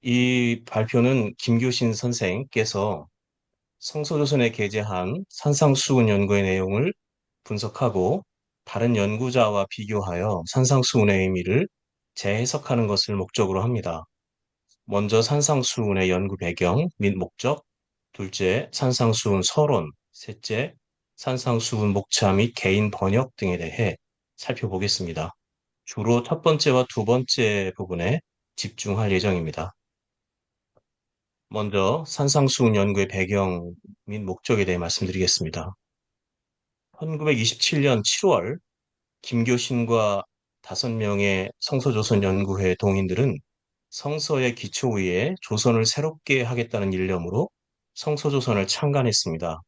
이 발표는 김교신 선생께서 성서조선에 게재한 산상수훈 연구의 내용을 분석하고 다른 연구자와 비교하여 산상수훈의 의미를 재해석하는 것을 목적으로 합니다. 먼저 산상수훈의 연구 배경 및 목적, 둘째, 산상수훈 서론, 셋째, 산상수훈 목차 및 개인 번역 등에 대해 살펴보겠습니다. 주로 첫 번째와 두 번째 부분에 집중할 예정입니다. 먼저 산상수훈 연구의 배경 및 목적에 대해 말씀드리겠습니다. 1927년 7월 김교신과 5명의 성서조선 연구회 동인들은 성서의 기초 위에 조선을 새롭게 하겠다는 일념으로 성서조선을 창간했습니다.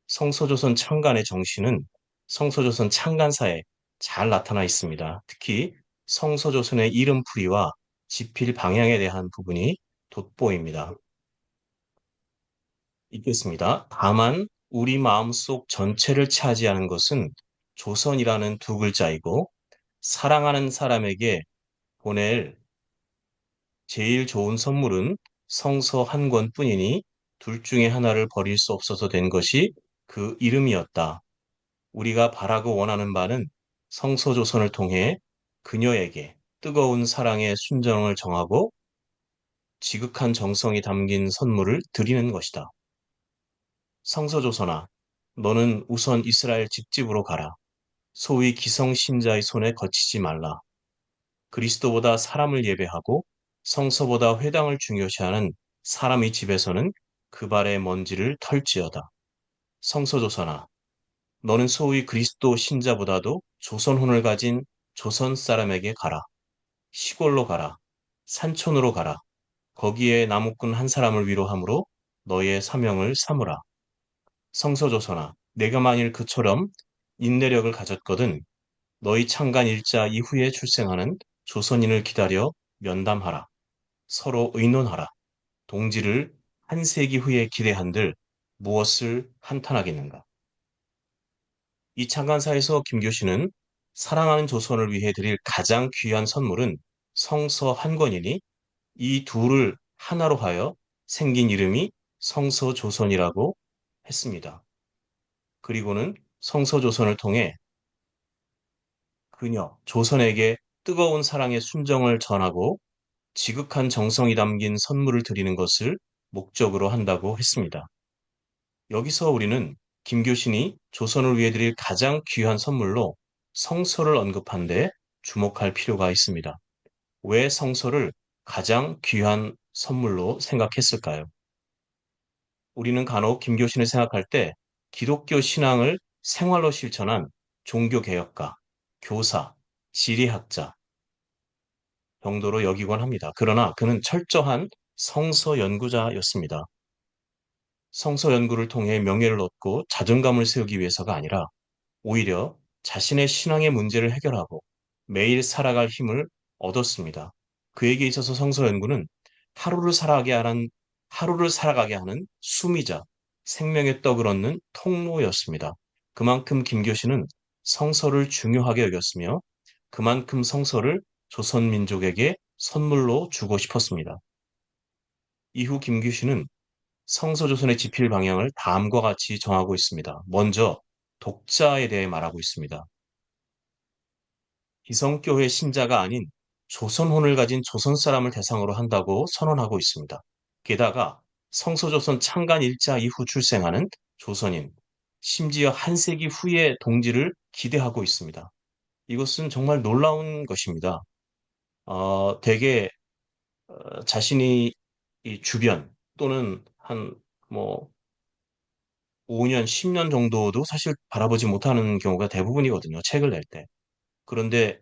성서조선 창간의 정신은 성서조선 창간사에 잘 나타나 있습니다. 특히 성서조선의 이름풀이와 지필 방향에 대한 부분이 돋보입니다. 읽겠습니다. 다만 우리 마음속 전체를 차지하는 것은 조선이라는 두 글자이고 사랑하는 사람에게 보낼 제일 좋은 선물은 성서 한 권뿐이니 둘 중에 하나를 버릴 수 없어서 된 것이 그 이름이었다. 우리가 바라고 원하는 바는 성서조선을 통해 그녀에게 뜨거운 사랑의 순정을 정하고 지극한 정성이 담긴 선물을 드리는 것이다. 성서조선아, 너는 우선 이스라엘 집집으로 가라. 소위 기성신자의 손에 거치지 말라. 그리스도보다 사람을 예배하고 성서보다 회당을 중요시하는 사람의 집에서는 그 발의 먼지를 털지어다. 성서조선아, 너는 소위 그리스도 신자보다도 조선혼을 가진 조선 사람에게 가라. 시골로 가라. 산촌으로 가라. 거기에 나무꾼 한 사람을 위로함으로 너의 사명을 삼으라. 성서조선아, 내가 만일 그처럼 인내력을 가졌거든 너희 창간 일자 이후에 출생하는 조선인을 기다려 면담하라. 서로 의논하라. 동지를 한 세기 후에 기대한들 무엇을 한탄하겠는가. 이 창간사에서 김교신은 사랑하는 조선을 위해 드릴 가장 귀한 선물은 성서 한 권이니 이 둘을 하나로 하여 생긴 이름이 성서조선이라고 했습니다. 그리고는 성서조선을 통해 그녀 조선에게 뜨거운 사랑의 순정을 전하고 지극한 정성이 담긴 선물을 드리는 것을 목적으로 한다고 했습니다. 여기서 우리는 김교신이 조선을 위해 드릴 가장 귀한 선물로 성서를 언급한데 주목할 필요가 있습니다. 왜 성서를 가장 귀한 선물로 생각했을까요? 우리는 간혹 김교신을 생각할 때 기독교 신앙을 생활로 실천한 종교개혁가, 교사, 지리학자 정도로 여기곤 합니다. 그러나 그는 철저한 성서 연구자였습니다. 성서 연구를 통해 명예를 얻고 자존감을 세우기 위해서가 아니라 오히려 자신의 신앙의 문제를 해결하고 매일 살아갈 힘을 얻었습니다. 그에게 있어서 성서 연구는 하루를 살아가게 하는, 하루를 살아가게 하는 수미자, 생명의 떡을 얻는 통로였습니다. 그만큼 김교신은 성서를 중요하게 여겼으며 그만큼 성서를 조선 민족에게 선물로 주고 싶었습니다. 이후 김규신은 성서조선의 지필 방향을 다음과 같이 정하고 있습니다. 먼저 독자에 대해 말하고 있습니다. 기성교회 신자가 아닌 조선혼을 가진 조선 사람을 대상으로 한다고 선언하고 있습니다. 게다가 성서조선 창간 일자 이후 출생하는 조선인, 심지어 한 세기 후의 동지를 기대하고 있습니다. 이것은 정말 놀라운 것입니다. 대개 자신이 이 주변 또는 한 뭐 5년, 10년 정도도 사실 바라보지 못하는 경우가 대부분이거든요. 책을 낼 때. 그런데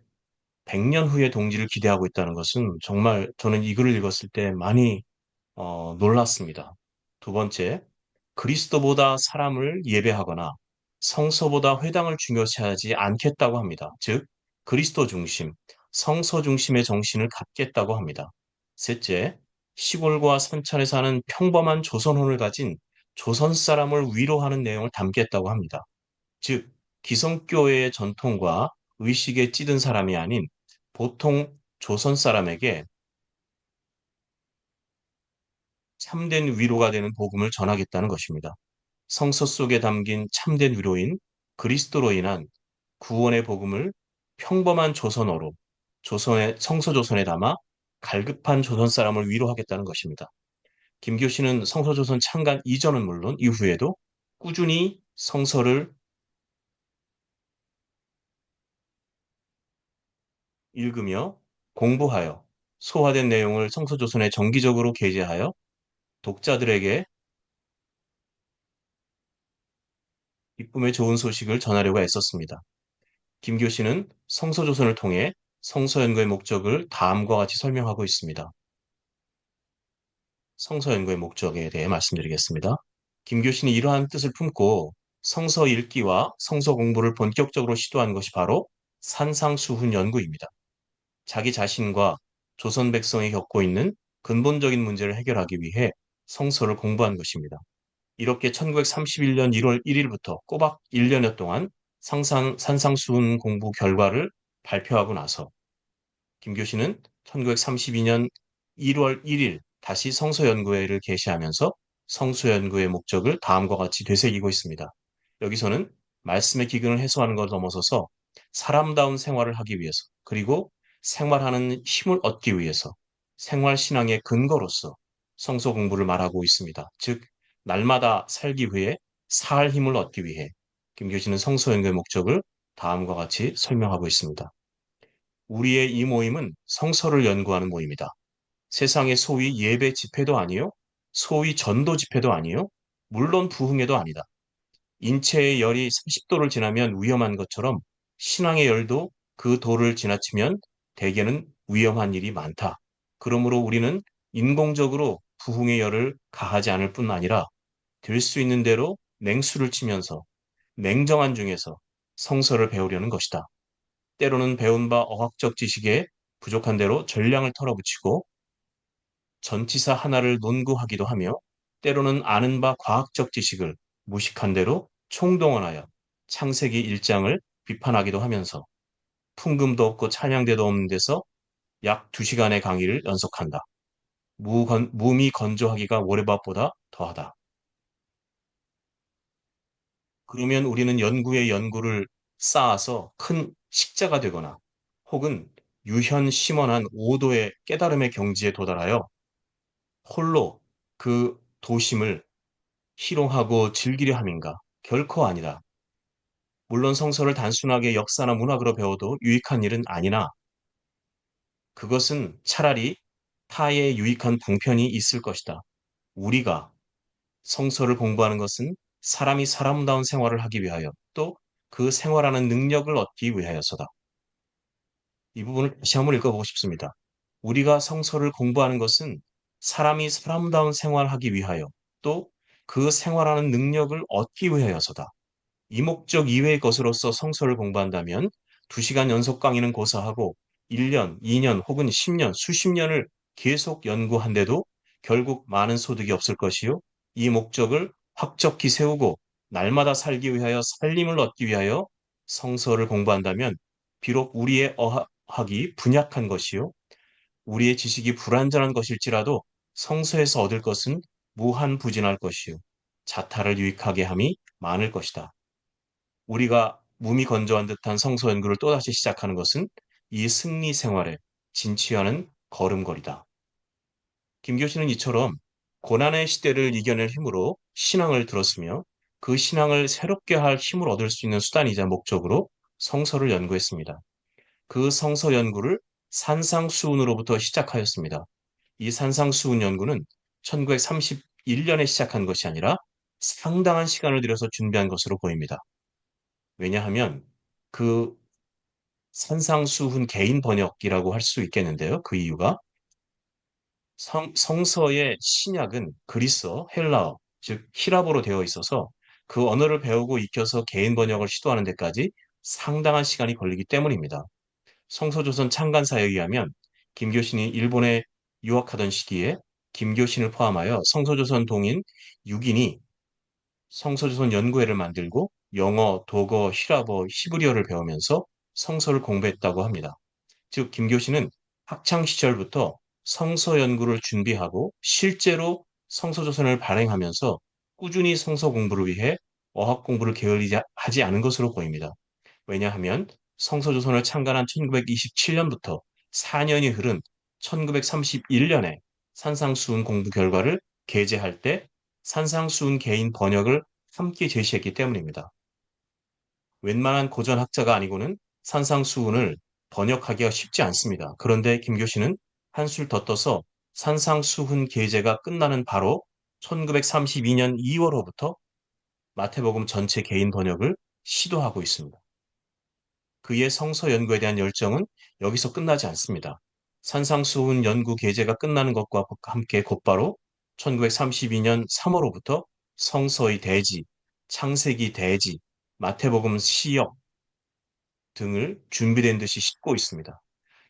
100년 후에 동지를 기대하고 있다는 것은 정말 저는 이 글을 읽었을 때 많이 놀랐습니다. 두 번째, 그리스도보다 사람을 예배하거나 성서보다 회당을 중요시하지 않겠다고 합니다. 즉, 그리스도 중심, 성서 중심의 정신을 갖겠다고 합니다. 셋째, 시골과 산천에 사는 평범한 조선혼을 가진 조선 사람을 위로하는 내용을 담겠다고 합니다. 즉, 기성교회의 전통과 의식에 찌든 사람이 아닌 보통 조선 사람에게 참된 위로가 되는 복음을 전하겠다는 것입니다. 성서 속에 담긴 참된 위로인 그리스도로 인한 구원의 복음을 평범한 조선어로 조선의 성서조선에 담아 갈급한 조선 사람을 위로하겠다는 것입니다. 김교신은 성서조선 창간 이전은 물론 이후에도 꾸준히 성서를 읽으며 공부하여 소화된 내용을 성서조선에 정기적으로 게재하여 독자들에게 기쁨의 좋은 소식을 전하려고 애썼습니다. 김교신은 성서조선을 통해 성서연구의 목적을 다음과 같이 설명하고 있습니다. 성서연구의 목적에 대해 말씀드리겠습니다. 김교신이 이러한 뜻을 품고 성서 읽기와 성서 공부를 본격적으로 시도한 것이 바로 산상수훈 연구입니다. 자기 자신과 조선 백성이 겪고 있는 근본적인 문제를 해결하기 위해 성서를 공부한 것입니다. 이렇게 1931년 1월 1일부터 꼬박 1년여 동안 산상수훈 공부 결과를 발표하고 나서 김교신은 1932년 1월 1일 다시 성서연구회를 개시하면서 성서연구의 목적을 다음과 같이 되새기고 있습니다. 여기서는 말씀의 기근을 해소하는 것을 넘어서서 사람다운 생활을 하기 위해서 그리고 생활하는 힘을 얻기 위해서 생활신앙의 근거로서 성서 공부를 말하고 있습니다. 즉 날마다 살기 위해 살 힘을 얻기 위해 김교신은 성서연구의 목적을 다음과 같이 설명하고 있습니다. 우리의 이 모임은 성서를 연구하는 모임이다. 세상의 소위 예배 집회도 아니요, 소위 전도 집회도 아니요, 물론 부흥회도 아니다. 인체의 열이 30도를 지나면 위험한 것처럼 신앙의 열도 그 도를 지나치면 대개는 위험한 일이 많다. 그러므로 우리는 인공적으로 부흥의 열을 가하지 않을 뿐 아니라 될 수 있는 대로 냉수를 치면서 냉정한 중에서 성서를 배우려는 것이다. 때로는 배운 바 어학적 지식에 부족한 대로 전량을 털어붙이고 전치사 하나를 논구하기도 하며 때로는 아는 바 과학적 지식을 무식한 대로 총동원하여 창세기 1장을 비판하기도 하면서 풍금도 없고 찬양대도 없는 데서 약 2시간의 강의를 연속한다. 무미 건조하기가 모래밭보다 더하다. 그러면 우리는 연구에 연구를 쌓아서 큰 식자가 되거나 혹은 유현 심원한 오도의 깨달음의 경지에 도달하여 홀로 그 도심을 희롱하고 즐기려 함인가? 결코 아니다. 물론 성서를 단순하게 역사나 문학으로 배워도 유익한 일은 아니나 그것은 차라리 타의 유익한 방편이 있을 것이다. 우리가 성서를 공부하는 것은 사람이 사람다운 생활을 하기 위하여 또 그 생활하는 능력을 얻기 위하여서다. 이 부분을 다시 한번 읽어보고 싶습니다. 우리가 성서를 공부하는 것은 사람이 사람다운 생활을 하기 위하여 또 그 생활하는 능력을 얻기 위하여서다. 이 목적 이외의 것으로서 성서를 공부한다면 2시간 연속 강의는 고사하고 1년, 2년 혹은 10년, 수십 년을 계속 연구한데도 결국 많은 소득이 없을 것이요. 이 목적을 확적히 세우고 날마다 살기 위하여 살림을 얻기 위하여 성서를 공부한다면 비록 우리의 어학이 분약한 것이요. 우리의 지식이 불완전한 것일지라도 성서에서 얻을 것은 무한부진할 것이요. 자타를 유익하게 함이 많을 것이다. 우리가 몸이 건조한 듯한 성서 연구를 또다시 시작하는 것은 이 승리 생활에 진취하는 걸음걸이다. 김교신은 이처럼 고난의 시대를 이겨낼 힘으로 신앙을 들었으며 그 신앙을 새롭게 할 힘을 얻을 수 있는 수단이자 목적으로 성서를 연구했습니다. 그 성서 연구를 산상수훈으로부터 시작하였습니다. 이 산상수훈 연구는 1931년에 시작한 것이 아니라 상당한 시간을 들여서 준비한 것으로 보입니다. 왜냐하면 그 산상수훈 개인 번역이라고 할 수 있겠는데요. 그 이유가 성서의 신약은 그리스어, 헬라어, 즉 히라보로 되어 있어서 그 언어를 배우고 익혀서 개인 번역을 시도하는 데까지 상당한 시간이 걸리기 때문입니다. 성서조선 창간사에 의하면 김교신이 일본에 유학하던 시기에 김교신을 포함하여 성서조선 동인 6인이 성서조선 연구회를 만들고 영어, 독어, 히라버, 히브리어를 배우면서 성서를 공부했다고 합니다. 즉, 김교신은 학창 시절부터 성서 연구를 준비하고 실제로 성서조선을 발행하면서 꾸준히 성서 공부를 위해 어학 공부를 게을리 하지 않은 것으로 보입니다. 왜냐하면 성서조선을 창간한 1927년부터 4년이 흐른 1931년에 산상수훈 공부 결과를 게재할 때 산상수훈 개인 번역을 함께 제시했기 때문입니다. 웬만한 고전 학자가 아니고는 산상수훈을 번역하기가 쉽지 않습니다. 그런데 김교신은 한술 더 떠서 산상수훈 게재가 끝나는 바로 1932년 2월호부터 마태복음 전체 개인 번역을 시도하고 있습니다. 그의 성서 연구에 대한 열정은 여기서 끝나지 않습니다. 산상수훈 연구 계제가 끝나는 것과 함께 곧바로 1932년 3월로부터 성서의 대지, 창세기 대지, 마태복음 시역 등을 준비된 듯이 싣고 있습니다.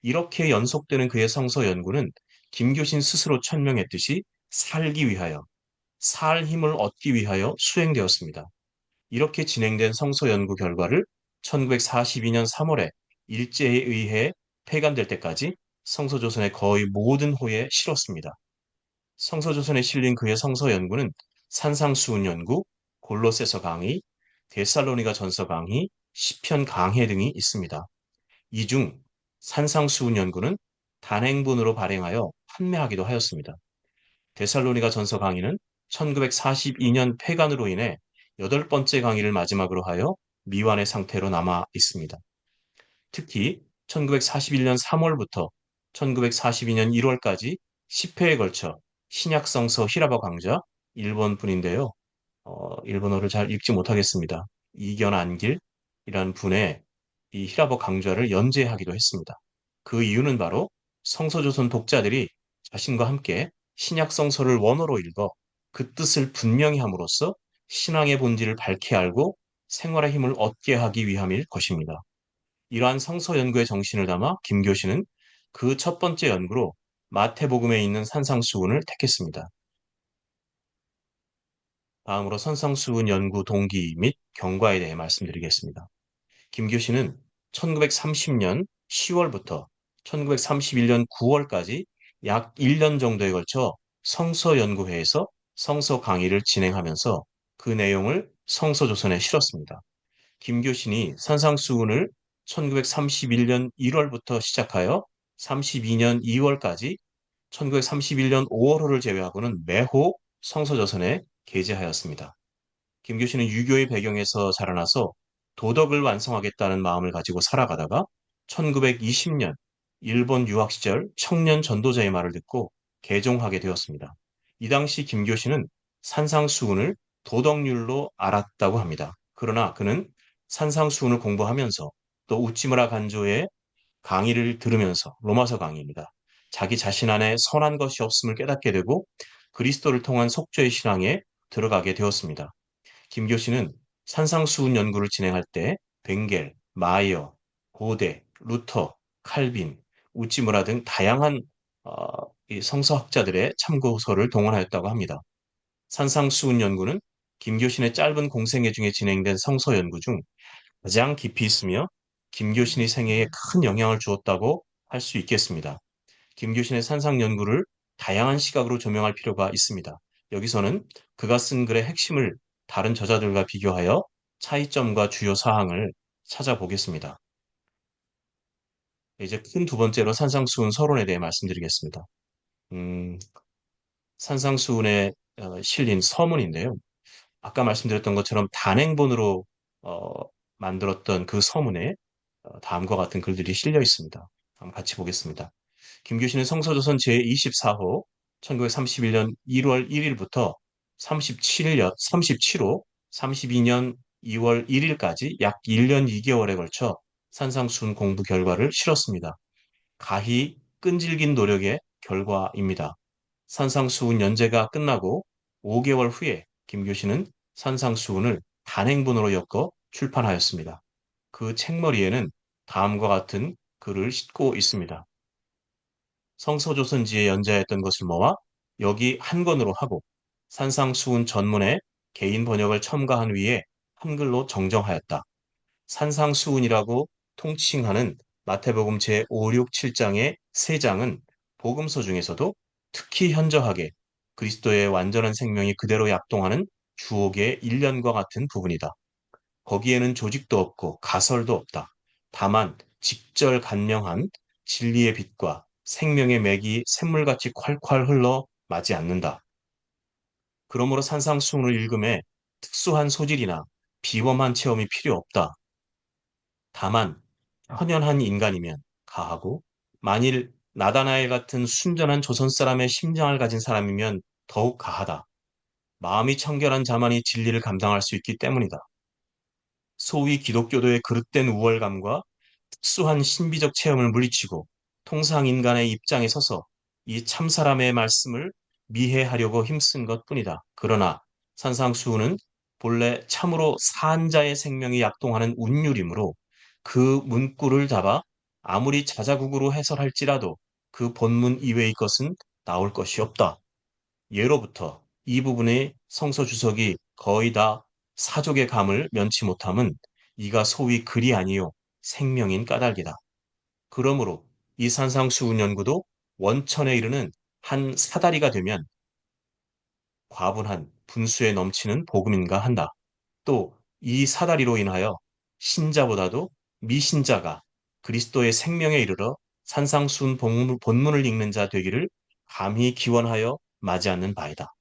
이렇게 연속되는 그의 성서 연구는 김교신 스스로 천명했듯이 살기 위하여, 살 힘을 얻기 위하여 수행되었습니다. 이렇게 진행된 성서 연구 결과를 1942년 3월에 일제에 의해 폐간될 때까지 성서조선의 거의 모든 호에 실었습니다. 성서조선에 실린 그의 성서 연구는 산상수훈 연구, 골로새서 강의, 데살로니가 전서 강의, 시편 강해 등이 있습니다. 이 중 산상수훈 연구는 단행본으로 발행하여 판매하기도 하였습니다. 데살로니가 전서 강의는 1942년 폐간으로 인해 여덟 번째 강의를 마지막으로 하여 미완의 상태로 남아 있습니다. 특히 1941년 3월부터 1942년 1월까지 10회에 걸쳐 신약성서 히라바 강좌 일본 분인데요. 일본어를 잘 읽지 못하겠습니다. 이견 안길이라는 분의 이 히라버 강좌를 연재하기도 했습니다. 그 이유는 바로 성서조선 독자들이 자신과 함께 신약 성서를 원어로 읽어 그 뜻을 분명히 함으로써 신앙의 본질을 밝게 알고 생활의 힘을 얻게 하기 위함일 것입니다. 이러한 성서 연구의 정신을 담아 김교신은 그 첫 번째 연구로 마태복음에 있는 산상수훈을 택했습니다. 다음으로 산상수훈 연구 동기 및 경과에 대해 말씀드리겠습니다. 김교신은 1930년 10월부터 1931년 9월까지 약 1년 정도에 걸쳐 성서연구회에서 성서 강의를 진행하면서 그 내용을 성서조선에 실었습니다. 김교신이 산상수훈을 1931년 1월부터 시작하여 32년 2월까지 1931년 5월호를 제외하고는 매호 성서조선에 게재하였습니다. 김교신은 유교의 배경에서 자라나서 도덕을 완성하겠다는 마음을 가지고 살아가다가 1920년 일본 유학 시절 청년 전도자의 말을 듣고 개종하게 되었습니다. 이 당시 김교신은 산상수훈을 도덕률로 알았다고 합니다. 그러나 그는 산상수훈을 공부하면서 또 우찌무라 간조의 강의를 들으면서 로마서 강의입니다. 자기 자신 안에 선한 것이 없음을 깨닫게 되고 그리스도를 통한 속죄의 신앙에 들어가게 되었습니다. 김교신은 산상수훈 연구를 진행할 때 벵겔, 마이어, 고대, 루터, 칼빈, 우찌무라 등 다양한 이 성서학자들의 참고서를 동원하였다고 합니다. 산상수훈 연구는 김교신의 짧은 공생애 중에 진행된 성서 연구 중 가장 깊이 있으며 김교신의 생애에 큰 영향을 주었다고 할 수 있겠습니다. 김교신의 산상 연구를 다양한 시각으로 조명할 필요가 있습니다. 여기서는 그가 쓴 글의 핵심을 다른 저자들과 비교하여 차이점과 주요 사항을 찾아보겠습니다. 이제 큰 두 번째로 산상수훈 서론에 대해 말씀드리겠습니다. 음, 산상수훈에 실린 서문인데요. 아까 말씀드렸던 것처럼 단행본으로 어, 만들었던 그 서문에 다음과 같은 글들이 실려 있습니다. 한번 같이 보겠습니다. 김규신은 성서조선 제24호 1931년 1월 1일부터 37호 32년 2월 1일까지 약 1년 2개월에 걸쳐 산상수훈 공부 결과를 실었습니다. 가히 끈질긴 노력의 결과입니다. 산상수훈 연재가 끝나고 5개월 후에 김교신은 산상수훈을 단행본으로 엮어 출판하였습니다. 그 책머리에는 다음과 같은 글을 싣고 있습니다. 성서조선지에 연재했던 것을 모아 여기 한 권으로 하고 산상수훈 전문에 개인 번역을 첨가한 위에 한글로 정정하였다. 산상수훈이라고 통칭하는 마태복음 제5, 6, 7장의 세 장은 복음서 중에서도 특히 현저하게 그리스도의 완전한 생명이 그대로 약동하는 주옥의 일련과 같은 부분이다. 거기에는 조직도 없고 가설도 없다. 다만 직절간명한 진리의 빛과 생명의 맥이 샘물같이 콸콸 흘러 마지 않는다. 그러므로 산상수훈을 읽음에 특수한 소질이나 비범한 체험이 필요 없다. 다만 헌연한 인간이면 가하고 만일 나다나엘 같은 순전한 조선 사람의 심장을 가진 사람이면 더욱 가하다. 마음이 청결한 자만이 진리를 감당할 수 있기 때문이다. 소위 기독교도의 그릇된 우월감과 특수한 신비적 체험을 물리치고 통상 인간의 입장에 서서 이 참사람의 말씀을 미해하려고 힘쓴 것뿐이다. 그러나 산상수훈은 본래 참으로 산자의 생명이 약동하는 운율이므로 그 문구를 잡아 아무리 자자국으로 해설할지라도 그 본문 이외의 것은 나올 것이 없다. 예로부터 이 부분의 성서 주석이 거의 다 사족의 감을 면치 못함은 이가 소위 글이 아니요 생명인 까닭이다. 그러므로 이 산상수훈 연구도 원천에 이르는 한 사다리가 되면 과분한 분수에 넘치는 복음인가 한다. 또 이 사다리로 인하여 신자보다도 미신자가 그리스도의 생명에 이르러 산상수훈 본문을 읽는 자 되기를 감히 기원하여 맞이하는 바이다.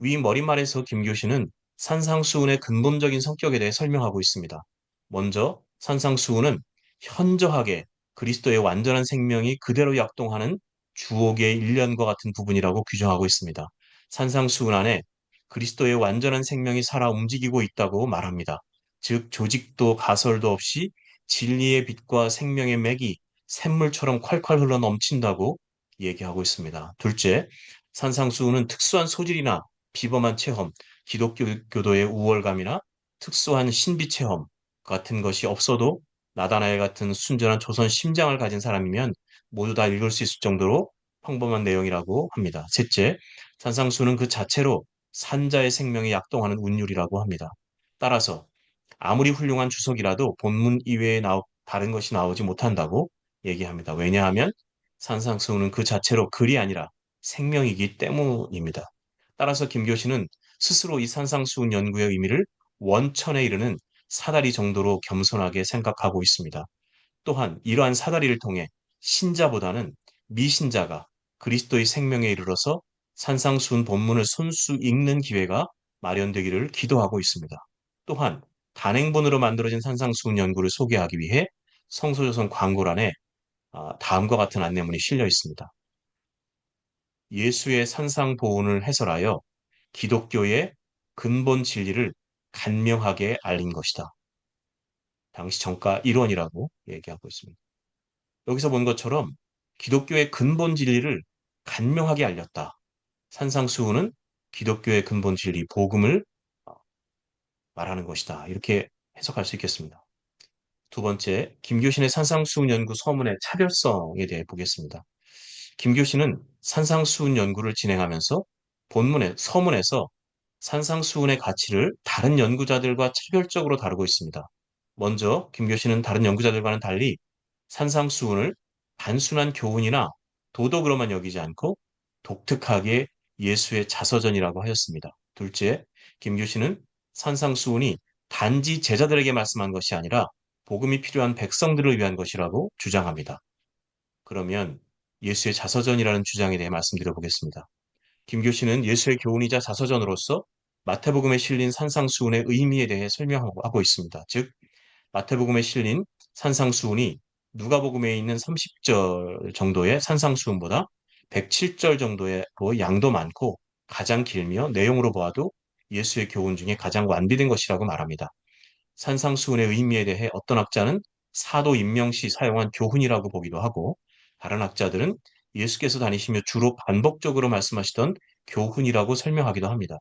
위 머릿말에서 김 교수는 산상수훈의 근본적인 성격에 대해 설명하고 있습니다. 먼저 산상수훈은 현저하게 그리스도의 완전한 생명이 그대로 약동하는 주옥의 일련과 같은 부분이라고 규정하고 있습니다. 산상수훈 안에 그리스도의 완전한 생명이 살아 움직이고 있다고 말합니다. 즉 조직도 가설도 없이 진리의 빛과 생명의 맥이 샘물처럼 콸콸 흘러 넘친다고 얘기하고 있습니다. 둘째, 산상수훈은 특수한 소질이나 비범한 체험, 기독교도의 우월감이나 특수한 신비 체험 같은 것이 없어도 나다나엘 같은 순전한 조선 심장을 가진 사람이면 모두 다 읽을 수 있을 정도로 평범한 내용이라고 합니다. 셋째, 산상수는 그 자체로 산자의 생명에 약동하는 운율이라고 합니다. 따라서 아무리 훌륭한 주석이라도 본문 이외에 다른 것이 나오지 못한다고 얘기합니다. 왜냐하면 산상수훈은 그 자체로 글이 아니라 생명이기 때문입니다. 따라서 김교신은 스스로 이 산상수훈 연구의 의미를 원천에 이르는 사다리 정도로 겸손하게 생각하고 있습니다. 또한 이러한 사다리를 통해 신자보다는 미신자가 그리스도의 생명에 이르러서 산상수훈 본문을 손수 읽는 기회가 마련되기를 기도하고 있습니다. 또한 단행본으로 만들어진 산상수훈 연구를 소개하기 위해 성소조선 광고란에 다음과 같은 안내문이 실려 있습니다. 예수의 산상보훈을 해설하여 기독교의 근본 진리를 간명하게 알린 것이다. 당시 정가 1원이라고 얘기하고 있습니다. 여기서 본 것처럼 기독교의 근본 진리를 간명하게 알렸다. 산상수훈은 기독교의 근본 진리, 복음을 말하는 것이다. 이렇게 해석할 수 있겠습니다. 두 번째, 김교신의 산상수훈 연구 서문의 차별성에 대해 보겠습니다. 김교신은 산상수훈 연구를 진행하면서 서문에서 산상수훈의 가치를 다른 연구자들과 차별적으로 다루고 있습니다. 먼저 김교신은 다른 연구자들과는 달리 산상수훈을 단순한 교훈이나 도덕으로만 여기지 않고 독특하게 예수의 자서전이라고 하였습니다. 둘째, 김교신은 산상수훈이 단지 제자들에게 말씀한 것이 아니라 복음이 필요한 백성들을 위한 것이라고 주장합니다. 그러면 예수의 자서전이라는 주장에 대해 말씀드려 보겠습니다. 김교신은 예수의 교훈이자 자서전으로서 마태복음에 실린 산상수훈의 의미에 대해 설명하고 있습니다. 즉, 마태복음에 실린 산상수훈이 누가복음에 있는 30절 정도의 산상수훈보다 107절 정도의 양도 많고 가장 길며 내용으로 보아도 예수의 교훈 중에 가장 완비된 것이라고 말합니다. 산상수훈의 의미에 대해 어떤 학자는 사도 임명시 사용한 교훈이라고 보기도 하고 다른 학자들은 예수께서 다니시며 주로 반복적으로 말씀하시던 교훈이라고 설명하기도 합니다.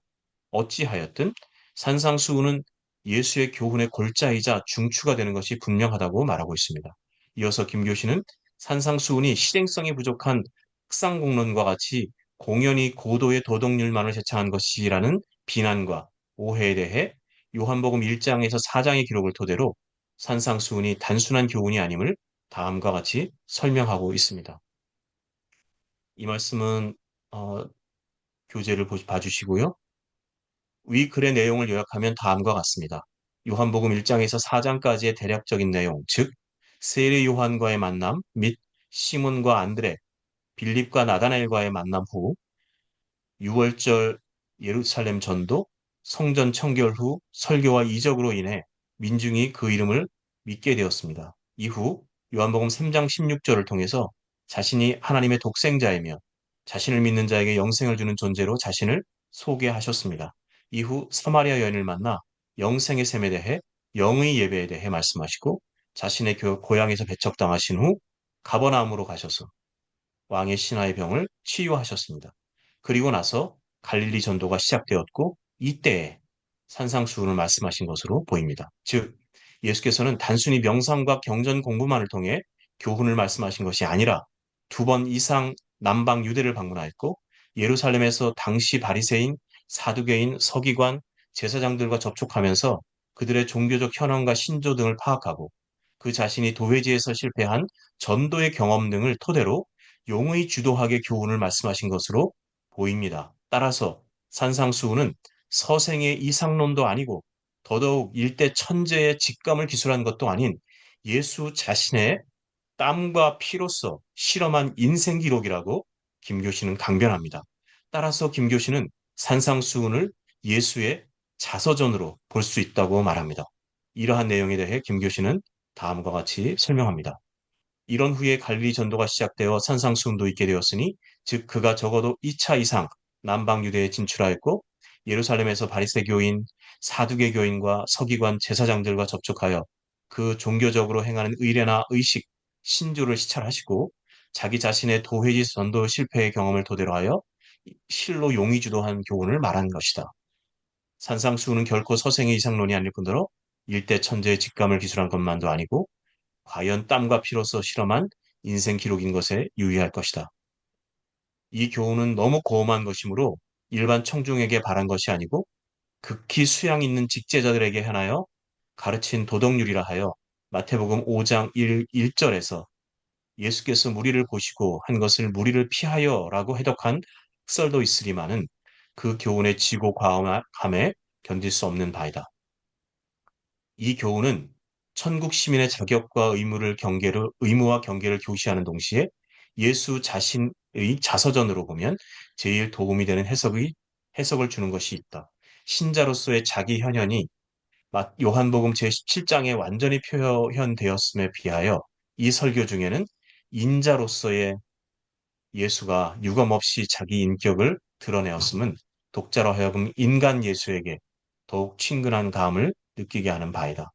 어찌하였든 산상수훈은 예수의 교훈의 골자이자 중추가 되는 것이 분명하다고 말하고 있습니다. 이어서 김교신은 산상수훈이 실행성이 부족한 학상공론과 같이 공연히 고도의 도덕률만을 제창한 것이라는 비난과 오해에 대해 요한복음 1장에서 4장의 기록을 토대로 산상수훈이 단순한 교훈이 아님을 다음과 같이 설명하고 있습니다. 이 말씀은 어, 교재를 봐주시고요. 위 글의 내용을 요약하면 다음과 같습니다. 요한복음 1장에서 4장까지의 대략적인 내용, 즉 세례 요한과의 만남 및 시몬과 안드레, 빌립과 나다나엘과의 만남 후 6월절 예루살렘 전도, 성전 청결 후 설교와 이적으로 인해 민중이 그 이름을 믿게 되었습니다. 이후 요한복음 3장 16절을 통해서 자신이 하나님의 독생자이며 자신을 믿는 자에게 영생을 주는 존재로 자신을 소개하셨습니다. 이후 사마리아 여인을 만나 영생의 셈에 대해 영의 예배에 대해 말씀하시고 자신의 고향에서 배척당하신 후 가버나움으로 가셔서 왕의 신하의 병을 치유하셨습니다. 그리고 나서 갈릴리 전도가 시작되었고 이때에 산상수훈을 말씀하신 것으로 보입니다. 즉 예수께서는 단순히 명상과 경전 공부만을 통해 교훈을 말씀하신 것이 아니라 2번 이상 남방 유대를 방문하였고 예루살렘에서 당시 바리새인, 사두개인, 서기관, 제사장들과 접촉하면서 그들의 종교적 현황과 신조 등을 파악하고 그 자신이 도회지에서 실패한 전도의 경험 등을 토대로 용의 주도학의 교훈을 말씀하신 것으로 보입니다. 따라서 산상수훈은 서생의 이상론도 아니고 더더욱 일대 천재의 직감을 기술한 것도 아닌 예수 자신의 땀과 피로써 실험한 인생 기록이라고 김교신은 강변합니다. 따라서 김교신은 산상수훈을 예수의 자서전으로 볼 수 있다고 말합니다. 이러한 내용에 대해 김교신은 다음과 같이 설명합니다. 이런 후에 갈릴리 전도가 시작되어 산상수훈도 있게 되었으니 즉 그가 적어도 2차 이상 남방 유대에 진출하였고 예루살렘에서 바리새교인, 사두개 교인과 서기관 제사장들과 접촉하여 그 종교적으로 행하는 의례나 의식, 신조를 시찰하시고 자기 자신의 도회지 전도 실패의 경험을 토대로 하여 실로 용의 주도한 교훈을 말한 것이다. 산상수훈은 결코 서생의 이상론이 아닐 뿐더러 일대 천재의 직감을 기술한 것만도 아니고 과연 땀과 피로써 실험한 인생 기록인 것에 유의할 것이다. 이 교훈은 너무 고험한 것이므로 일반 청중에게 바란 것이 아니고 극히 수양 있는 직제자들에게 하나여 가르친 도덕률이라 하여 마태복음 5장 1절에서 예수께서 무리를 보시고 한 것을 무리를 피하여라고 해석한 흑설도 있으리마는 그 교훈의 지고 과감에 견딜 수 없는 바이다. 이 교훈은 천국 시민의 자격과 의무와 경계를 교시하는 동시에 예수 자신의 자서전으로 보면 제일 도움이 되는 해석을 주는 것이 있다. 신자로서의 자기 현현이 요한복음 제17장에 완전히 표현되었음에 비하여 이 설교 중에는 인자로서의 예수가 유감없이 자기 인격을 드러내었음은 독자로 하여금 인간 예수에게 더욱 친근한 감을 느끼게 하는 바이다.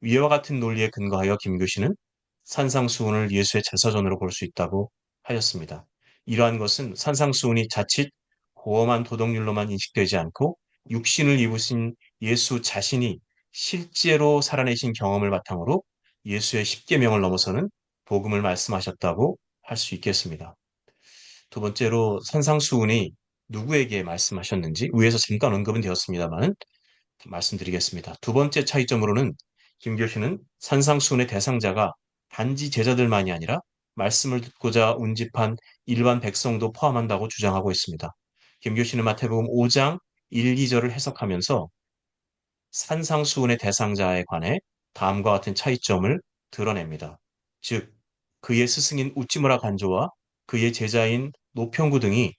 위와 같은 논리에 근거하여 김교신은 산상수훈을 예수의 제사전으로 볼 수 있다고 하였습니다. 이러한 것은 산상수훈이 자칫 고엄한 도덕률로만 인식되지 않고 육신을 입으신 예수 자신이 실제로 살아내신 경험을 바탕으로 예수의 십계명을 넘어서는 복음을 말씀하셨다고 할 수 있겠습니다. 두 번째로 산상수훈이 누구에게 말씀하셨는지 위에서 잠깐 언급은 되었습니다만 말씀드리겠습니다. 두 번째 차이점으로는 김교신은 산상수훈의 대상자가 단지 제자들만이 아니라 말씀을 듣고자 운집한 일반 백성도 포함한다고 주장하고 있습니다. 김교신은 마태복음 5장 1, 2절을 해석하면서 산상수훈의 대상자에 관해 다음과 같은 차이점을 드러냅니다. 즉, 그의 스승인 우찌무라 간조와 그의 제자인 노평구 등이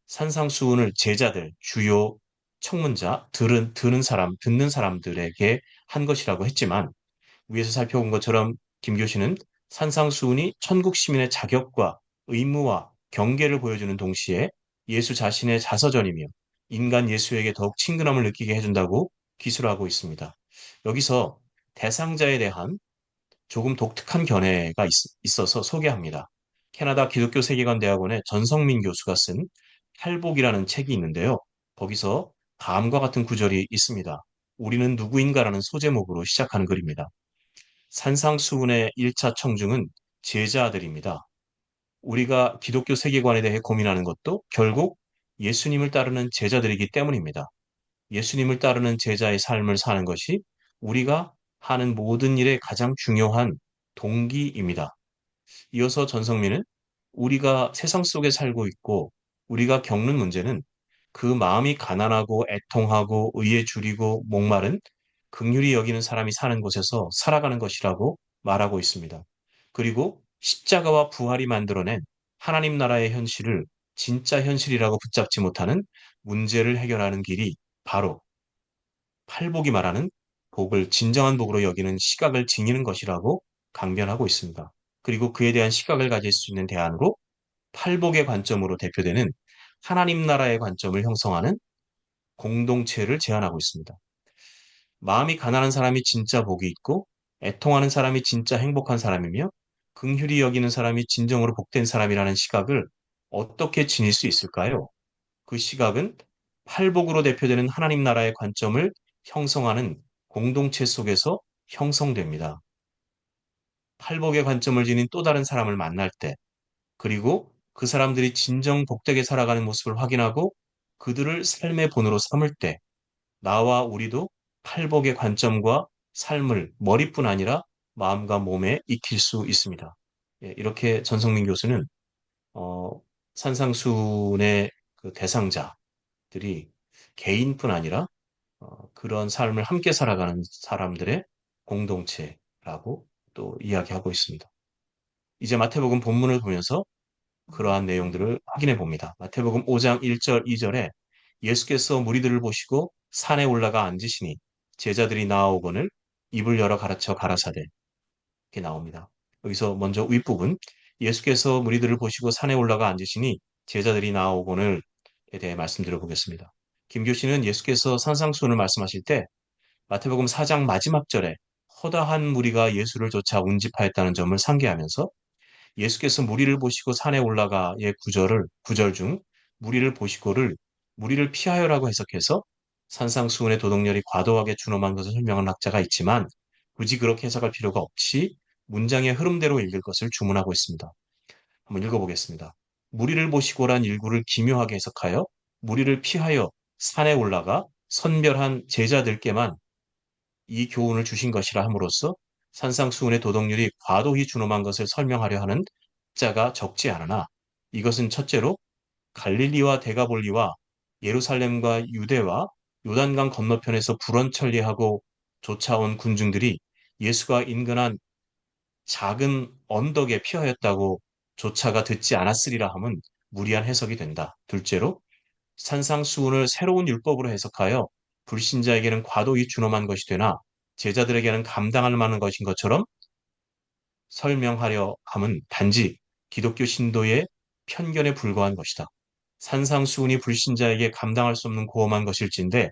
산상수훈을 제자들, 주요 청문자, 듣는 사람들에게 한 것이라고 했지만 위에서 살펴본 것처럼 김교신은 산상수훈이 천국 시민의 자격과 의무와 경계를 보여주는 동시에 예수 자신의 자서전이며 인간 예수에게 더욱 친근함을 느끼게 해준다고 기술하고 있습니다. 여기서 대상자에 대한 조금 독특한 견해가 있어서 소개합니다. 캐나다 기독교 세계관 대학원의 전성민 교수가 쓴 탈복이라는 책이 있는데요. 거기서 다음과 같은 구절이 있습니다. 우리는 누구인가라는 소제목으로 시작하는 글입니다. 산상수훈의 1차 청중은 제자들입니다. 우리가 기독교 세계관에 대해 고민하는 것도 결국 예수님을 따르는 제자들이기 때문입니다. 예수님을 따르는 제자의 삶을 사는 것이 우리가 하는 모든 일의 가장 중요한 동기입니다. 이어서 전성민은 우리가 세상 속에 살고 있고 우리가 겪는 문제는 그 마음이 가난하고 애통하고 의에 줄이고 목마른 긍휼히 여기는 사람이 사는 곳에서 살아가는 것이라고 말하고 있습니다. 그리고 십자가와 부활이 만들어낸 하나님 나라의 현실을 진짜 현실이라고 붙잡지 못하는 문제를 해결하는 길이 바로 팔복이 말하는 복을 진정한 복으로 여기는 시각을 지니는 것이라고 강변하고 있습니다. 그리고 그에 대한 시각을 가질 수 있는 대안으로 팔복의 관점으로 대표되는 하나님 나라의 관점을 형성하는 공동체를 제안하고 있습니다. 마음이 가난한 사람이 진짜 복이 있고 애통하는 사람이 진짜 행복한 사람이며 긍휼히 여기는 사람이 진정으로 복된 사람이라는 시각을 어떻게 지닐 수 있을까요? 그 시각은 팔복으로 대표되는 하나님 나라의 관점을 형성하는 공동체 속에서 형성됩니다. 팔복의 관점을 지닌 또 다른 사람을 만날 때, 그리고 그 사람들이 진정 복되게 살아가는 모습을 확인하고 그들을 삶의 본으로 삼을 때, 나와 우리도 팔복의 관점과 삶을 머리뿐 아니라 마음과 몸에 익힐 수 있습니다. 예, 이렇게 전성민 교수는 어, 산상수훈의 그 대상자들이 개인뿐 아니라 그런 삶을 함께 살아가는 사람들의 공동체라고 또 이야기하고 있습니다. 이제 마태복음 본문을 보면서 그러한 내용들을 확인해 봅니다. 마태복음 5장 1절, 2절에 예수께서 무리들을 보시고 산에 올라가 앉으시니 제자들이 나아오거늘 입을 열어 가르쳐 가라사대 이렇게 나옵니다. 여기서 먼저 윗부분 예수께서 무리들을 보시고 산에 올라가 앉으시니 제자들이 나아오거늘에 대해 말씀드려 보겠습니다. 김교씨는 예수께서 산상수훈을 말씀하실 때 마태복음 4장 마지막 절에 허다한 무리가 예수를 쫓아 운집하였다는 점을 상기하면서 예수께서 무리를 보시고 산에 올라가의 구절 중 무리를 보시고를 무리를 피하여라고 해석해서 산상수훈의 도덕열이 과도하게 준엄한 것을 설명한 학자가 있지만 굳이 그렇게 해석할 필요가 없이 문장의 흐름대로 읽을 것을 주문하고 있습니다. 한번 읽어보겠습니다. 무리를 보시고란 일구를 기묘하게 해석하여 무리를 피하여 산에 올라가 선별한 제자들께만 이 교훈을 주신 것이라 함으로써 산상수훈의 도덕률이 과도히 준엄한 것을 설명하려 하는 자가 적지 않으나 이것은 첫째로 갈릴리와 데가볼리와 예루살렘과 유대와 요단강 건너편에서 불원천리하고 쫓아온 군중들이 예수가 인근한 작은 언덕에 피하였다고 조차가 듣지 않았으리라 함은 무리한 해석이 된다. 둘째로 산상수훈을 새로운 율법으로 해석하여 불신자에게는 과도히 준엄한 것이 되나 제자들에게는 감당할 만한 것인 것처럼 설명하려 함은 단지 기독교 신도의 편견에 불과한 것이다. 산상수훈이 불신자에게 감당할 수 없는 고험한 것일진데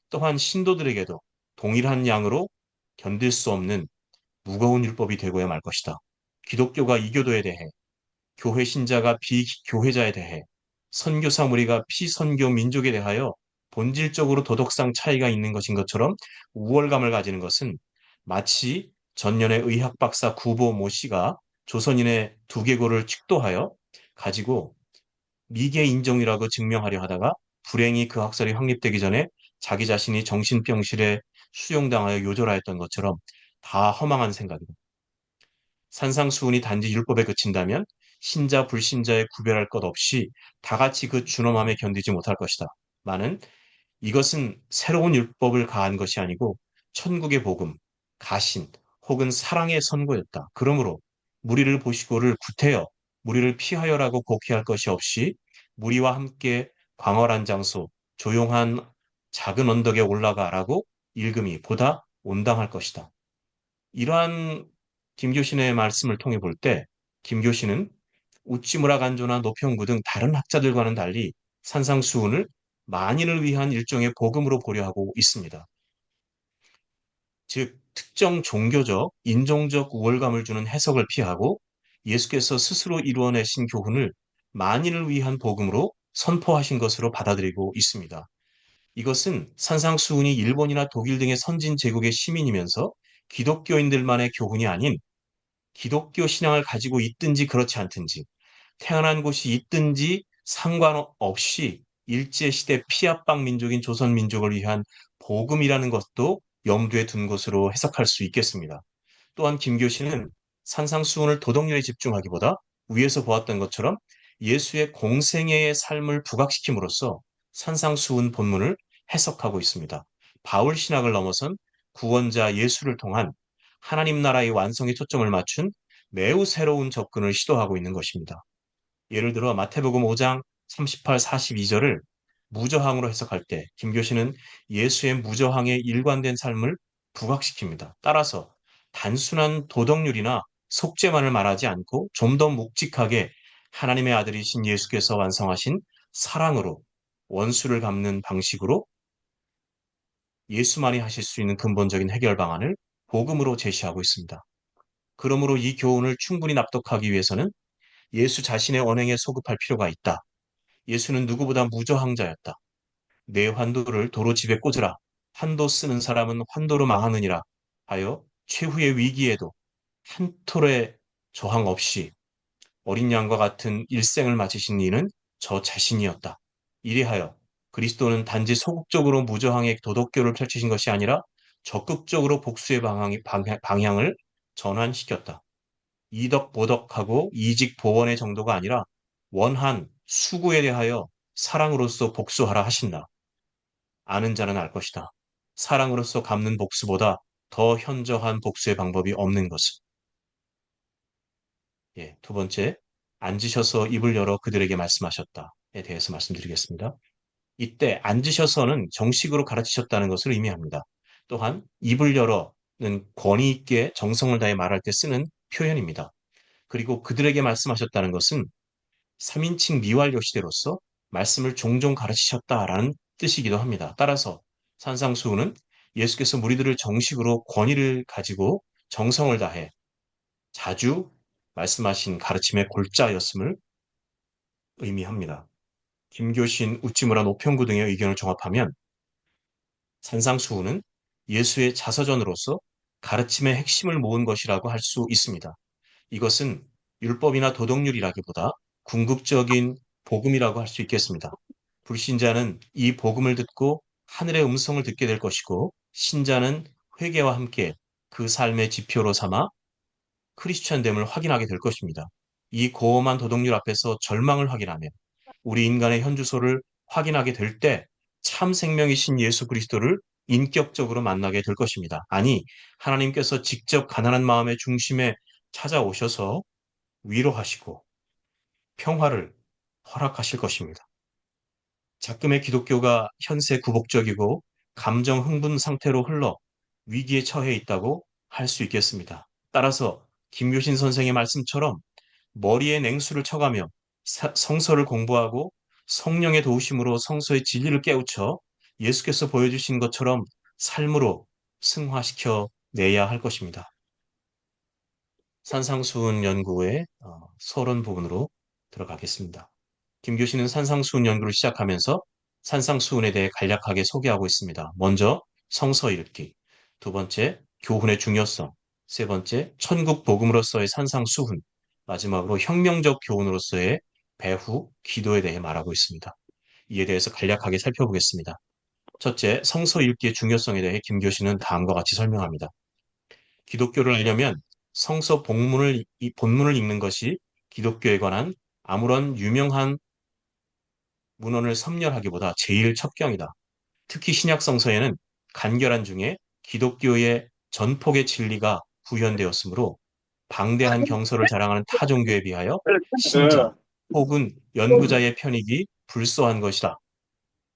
또한 신도들에게도 동일한 양으로 견딜 수 없는 무거운 율법이 되고야 말 것이다. 기독교가 이교도에 대해 교회 신자가 비교회자에 대해 선교사 무리가 피선교 민족에 대하여 본질적으로 도덕상 차이가 있는 것인 것처럼 우월감을 가지는 것은 마치 전년의 의학 박사 구보 모 씨가 조선인의 두개골을 축도하여 가지고 미개 인종이라고 증명하려 하다가 불행히 그 학설이 확립되기 전에 자기 자신이 정신병실에 수용당하여 요절하였던 것처럼 다 허망한 생각이다. 산상수훈이 단지 율법에 그친다면 신자 불신자에 구별할 것 없이 다 같이 그 준엄함에 견디지 못할 것이다. 많은 이것은 새로운 율법을 가한 것이 아니고 천국의 복음, 가신 혹은 사랑의 선고였다. 그러므로 무리를 보시고를 구태여 무리를 피하여라고 곡해할 것이 없이 무리와 함께 광활한 장소, 조용한 작은 언덕에 올라가라고 읽음이 보다 온당할 것이다. 이러한 김교신의 말씀을 통해 볼 때 김교신은 우찌무라 간조나 노평구 등 다른 학자들과는 달리 산상수훈을 만인을 위한 일종의 복음으로 보려 하고 있습니다. 즉 특정 종교적, 인종적 우월감을 주는 해석을 피하고 예수께서 스스로 이루어내신 교훈을 만인을 위한 복음으로 선포하신 것으로 받아들이고 있습니다. 이것은 산상수훈이 일본이나 독일 등의 선진 제국의 시민이면서 기독교인들만의 교훈이 아닌 기독교 신앙을 가지고 있든지 그렇지 않든지 태어난 곳이 있든지 상관없이 일제시대 피압방 민족인 조선민족을 위한 복음이라는 것도 염두에 둔 것으로 해석할 수 있겠습니다. 또한 김교신은 산상수훈을 도덕률에 집중하기보다 위에서 보았던 것처럼 예수의 공생애의 삶을 부각시킴으로써 산상수훈 본문을 해석하고 있습니다. 바울 신학을 넘어선 구원자 예수를 통한 하나님 나라의 완성에 초점을 맞춘 매우 새로운 접근을 시도하고 있는 것입니다. 예를 들어 마태복음 5장 38, 42절을 무저항으로 해석할 때 김교신은 예수의 무저항의 일관된 삶을 부각시킵니다. 따라서 단순한 도덕률이나 속죄만을 말하지 않고 좀 더 묵직하게 하나님의 아들이신 예수께서 완성하신 사랑으로 원수를 갚는 방식으로 예수만이 하실 수 있는 근본적인 해결 방안을 복음으로 제시하고 있습니다. 그러므로 이 교훈을 충분히 납득하기 위해서는 예수 자신의 언행에 소급할 필요가 있다. 예수는 누구보다 무저항자였다. 내 환도를 도로 집에 꽂으라. 환도 쓰는 사람은 환도로 망하느니라 하여 최후의 위기에도 한 톨의 저항 없이 어린 양과 같은 일생을 마치신 이는 저 자신이었다. 이리하여 그리스도는 단지 소극적으로 무저항의 도덕교를 펼치신 것이 아니라 적극적으로 복수의 방향을 전환시켰다. 이덕보덕하고 이직보원의 정도가 아니라 원한 수구에 대하여 사랑으로서 복수하라 하신다. 아는 자는 알 것이다. 사랑으로서 갚는 복수보다 더 현저한 복수의 방법이 없는 것을. 예, 두 번째, 앉으셔서 입을 열어 그들에게 말씀하셨다에 대해서 말씀드리겠습니다. 이때 앉으셔서는 정식으로 가르치셨다는 것을 의미합니다. 또한 입을 열어는 권위 있게 정성을 다해 말할 때 쓰는 표현입니다. 그리고 그들에게 말씀하셨다는 것은 3인칭 미완료 시대로서 말씀을 종종 가르치셨다라는 뜻이기도 합니다. 따라서 산상수훈은 예수께서 무리들을 정식으로 권위를 가지고 정성을 다해 자주 말씀하신 가르침의 골자였음을 의미합니다. 김교신, 우찌무라, 노평구 등의 의견을 종합하면 산상수훈은 예수의 자서전으로서 가르침의 핵심을 모은 것이라고 할 수 있습니다. 이것은 율법이나 도덕률이라기보다 궁극적인 복음이라고 할 수 있겠습니다. 불신자는 이 복음을 듣고 하늘의 음성을 듣게 될 것이고, 신자는 회개와 함께 그 삶의 지표로 삼아 크리스천됨을 확인하게 될 것입니다. 이 고엄한 도덕률 앞에서 절망을 확인하며 우리 인간의 현주소를 확인하게 될 때 참 생명이신 예수 그리스도를 인격적으로 만나게 될 것입니다. 아니, 하나님께서 직접 가난한 마음의 중심에 찾아오셔서 위로하시고 평화를 허락하실 것입니다. 작금의 기독교가 현세 구복적이고 감정 흥분 상태로 흘러 위기에 처해 있다고 할 수 있겠습니다. 따라서 김효신 선생의 말씀처럼 머리에 냉수를 쳐가며 성서를 공부하고 성령의 도우심으로 성서의 진리를 깨우쳐 예수께서 보여주신 것처럼 삶으로 승화시켜 내야 할 것입니다. 산상수훈 연구의 서론 부분으로 들어가겠습니다. 김교신은 산상수훈 연구를 시작하면서 산상수훈에 대해 간략하게 소개하고 있습니다. 먼저 성서 읽기, 두 번째 교훈의 중요성, 세 번째 천국 복음으로서의 산상수훈, 마지막으로 혁명적 교훈으로서의 배후, 기도에 대해 말하고 있습니다. 이에 대해서 간략하게 살펴보겠습니다. 첫째, 성서 읽기의 중요성에 대해 김교신은 다음과 같이 설명합니다. 기독교를 알려면 성서 본문을 읽는 것이 기독교에 관한 아무런 유명한 문헌을 섭렵하기보다 제일 첩경이다. 특히 신약 성서에는 간결한 중에 기독교의 전폭의 진리가 구현되었으므로 방대한 경서를 자랑하는 타 종교에 비하여 신자 혹은 연구자의 편익이 불소한 것이다.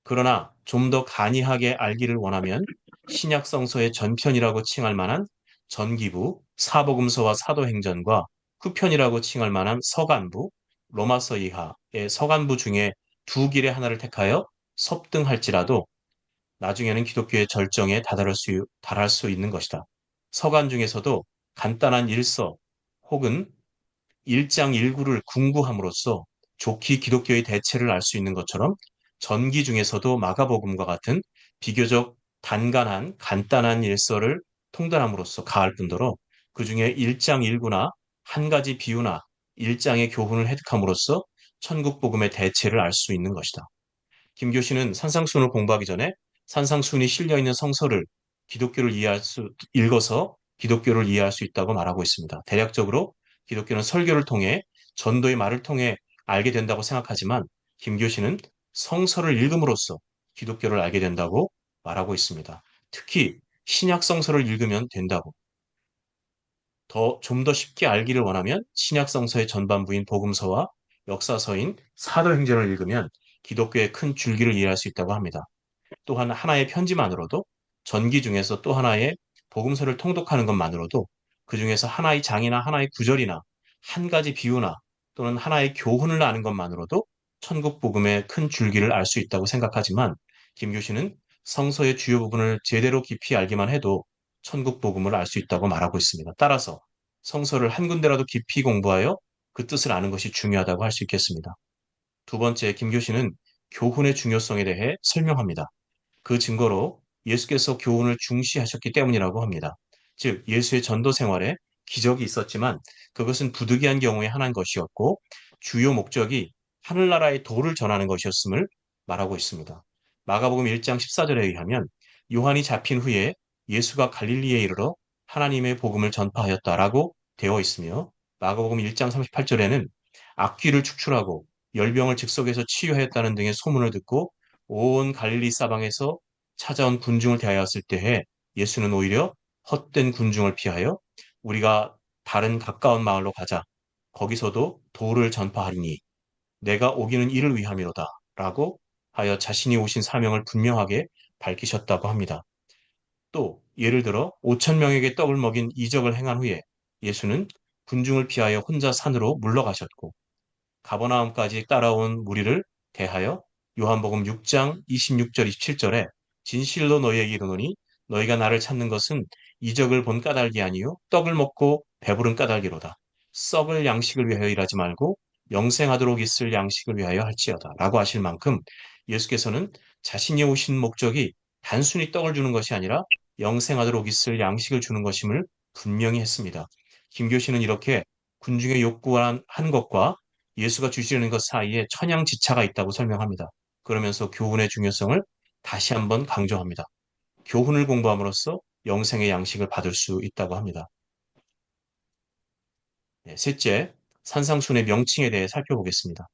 그러나 좀 더 간이하게 알기를 원하면 신약 성서의 전편이라고 칭할 만한 전기부, 사복음서와 사도행전과 후편이라고 칭할 만한 서간부, 로마서 이하의 서간부 중에 두 길의 하나를 택하여 섭등할지라도 나중에는 기독교의 절정에 달할 수 있는 것이다. 서간 중에서도 간단한 일서 혹은 1장 1구를 궁구함으로써 좋게 기독교의 대체를 알 수 있는 것처럼 전기 중에서도 마가복음과 같은 비교적 단간한 간단한 일서를 통달함으로써 가할 뿐더러 그 중에 1장 1구나 한 가지 비유나 1장의 교훈을 획득함으로써 천국복음의 대체를 알 수 있는 것이다. 김교신은 산상수훈을 공부하기 전에 산상수훈이 실려 있는 성서를 읽어서 기독교를 이해할 수 있다고 말하고 있습니다. 대략적으로 기독교는 설교를 통해 전도의 말을 통해 알게 된다고 생각하지만 김교신은 성서를 읽음으로써 기독교를 알게 된다고 말하고 있습니다. 특히 신약 성서를 읽으면 된다고. 좀 더 쉽게 알기를 원하면 신약 성서의 전반부인 복음서와 역사서인 사도행전을 읽으면 기독교의 큰 줄기를 이해할 수 있다고 합니다. 또한 하나의 편지만으로도 전기 중에서 또 하나의 복음서를 통독하는 것만으로도 그 중에서 하나의 장이나 하나의 구절이나 한 가지 비유나 또는 하나의 교훈을 아는 것만으로도 천국 복음의 큰 줄기를 알 수 있다고 생각하지만 김 교수는 성서의 주요 부분을 제대로 깊이 알기만 해도 천국 복음을 알 수 있다고 말하고 있습니다. 따라서 성서를 한 군데라도 깊이 공부하여 그 뜻을 아는 것이 중요하다고 할 수 있겠습니다. 두 번째, 김 교수는 교훈의 중요성에 대해 설명합니다. 그 증거로 예수께서 교훈을 중시하셨기 때문이라고 합니다. 즉, 예수의 전도 생활에 기적이 있었지만 그것은 부득이한 경우에 하나인 것이었고 주요 목적이 하늘나라의 도를 전하는 것이었음을 말하고 있습니다. 마가복음 1장 14절에 의하면 요한이 잡힌 후에 예수가 갈릴리에 이르러 하나님의 복음을 전파하였다라고 되어 있으며 마가복음 1장 38절에는 악귀를 축출하고 열병을 즉석에서 치유하였다는 등의 소문을 듣고 온 갈릴리 사방에서 찾아온 군중을 대하였을 때에 예수는 오히려 헛된 군중을 피하여 우리가 다른 가까운 마을로 가자. 거기서도 도를 전파하리니 내가 오기는 이를 위함이로다. 라고 하여 자신이 오신 사명을 분명하게 밝히셨다고 합니다. 또 예를 들어 5천 명에게 떡을 먹인 이적을 행한 후에 예수는 군중을 피하여 혼자 산으로 물러가셨고 가버나움까지 따라온 무리를 대하여 요한복음 6장 26절 27절에 진실로 너희에게 이르노니 너희가 나를 찾는 것은 이적을 본 까닭이 아니요 떡을 먹고 배부른 까닭이로다. 썩을 양식을 위하여 일하지 말고 영생하도록 있을 양식을 위하여 할지어다. 라고 하실 만큼 예수께서는 자신이 오신 목적이 단순히 떡을 주는 것이 아니라 영생하도록 있을 양식을 주는 것임을 분명히 했습니다. 김교신은 이렇게 군중의 욕구한 것과 예수가 주시는 것 사이에 천양지차가 있다고 설명합니다. 그러면서 교훈의 중요성을 다시 한번 강조합니다. 교훈을 공부함으로써 영생의 양식을 받을 수 있다고 합니다. 네, 셋째, 산상수훈의 명칭에 대해 살펴보겠습니다.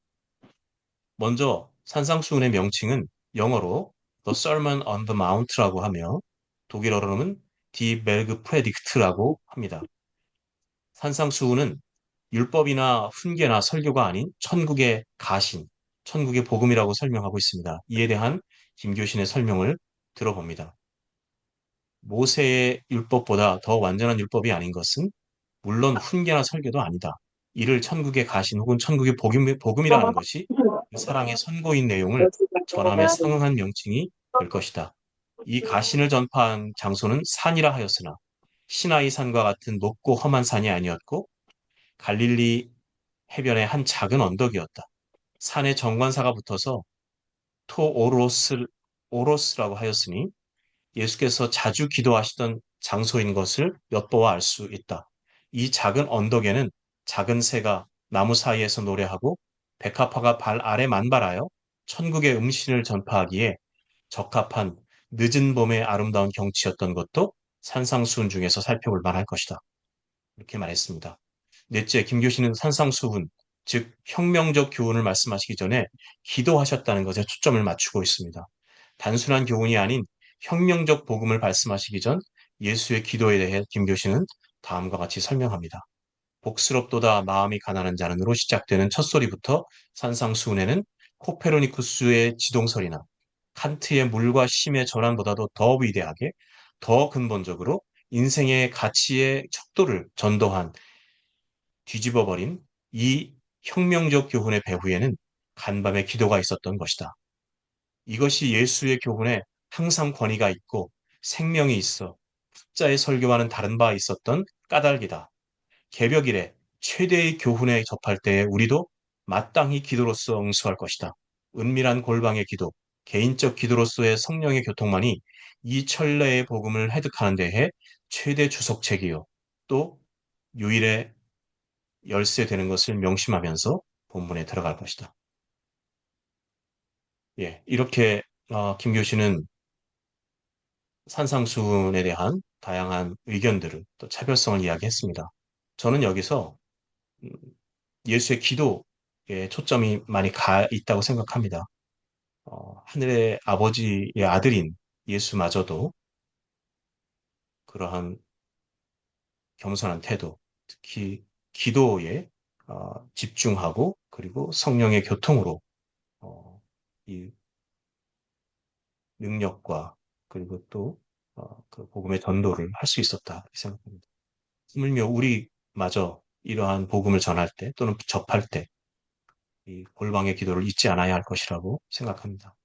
먼저 산상수훈의 명칭은 영어로 The Sermon on the Mount라고 하며 독일어로는 Die Bergpredigt라고 합니다. 산상수훈은 율법이나 훈계나 설교가 아닌 천국의 가신, 천국의 복음이라고 설명하고 있습니다. 이에 대한 김교신의 설명을 들어봅니다. 모세의 율법보다 더 완전한 율법이 아닌 것은 물론 훈계나 설교도 아니다. 이를 천국의 가신 혹은 천국의 복음이라 하는 것이 그 사랑의 선고인 내용을 전함에 상응한 명칭이 될 것이다. 이 가신을 전파한 장소는 산이라 하였으나 시나이 산과 같은 높고 험한 산이 아니었고 갈릴리 해변의 한 작은 언덕이었다. 산에 정관사가 붙어서 오로스라고 하였으니 예수께서 자주 기도하시던 장소인 것을 엿보아 알 수 있다. 이 작은 언덕에는 작은 새가 나무 사이에서 노래하고 백합화가 발 아래 만발하여 천국의 음신을 전파하기에 적합한 늦은 봄의 아름다운 경치였던 것도 산상수훈 중에서 살펴볼 만할 것이다. 이렇게 말했습니다. 넷째, 김교신은 산상수훈, 즉 혁명적 교훈을 말씀하시기 전에 기도하셨다는 것에 초점을 맞추고 있습니다. 단순한 교훈이 아닌 혁명적 복음을 말씀하시기 전 예수의 기도에 대해 김교신은 다음과 같이 설명합니다. 복스럽도다 마음이 가난한 자는으로 시작되는 첫 소리부터 산상수훈에는 코페르니쿠스의 지동설이나 칸트의 물과 심의 전환보다도 더 위대하게, 더 근본적으로 인생의 가치의 척도를 전도한 뒤집어버린 이 혁명적 교훈의 배후에는 간밤의 기도가 있었던 것이다. 이것이 예수의 교훈에 항상 권위가 있고 생명이 있어 학자의 설교와는 다른 바 있었던 까닭이다. 개벽 이래 최대의 교훈에 접할 때에 우리도 마땅히 기도로서 응수할 것이다. 은밀한 골방의 기도, 개인적 기도로서의 성령의 교통만이 이 천례의 복음을 획득하는 데에 최대 주석책이요. 또 유일의 열쇠되는 것을 명심하면서 본문에 들어갈 것이다. 예, 이렇게 김 교수는 산상수훈에 대한 다양한 의견들을 또 차별성을 이야기했습니다. 저는 여기서 예수의 기도에 초점이 많이 가 있다고 생각합니다. 하늘의 아버지의 아들인 예수마저도 그러한 겸손한 태도, 특히 기도에 집중하고 그리고 성령의 교통으로 어, 이 능력과 그리고 또 그 복음의 전도를 할 수 있었다 이렇게 생각합니다. 하물며 우리마저 이러한 복음을 전할 때 또는 접할 때 이 골방의 기도를 잊지 않아야 할 것이라고 생각합니다.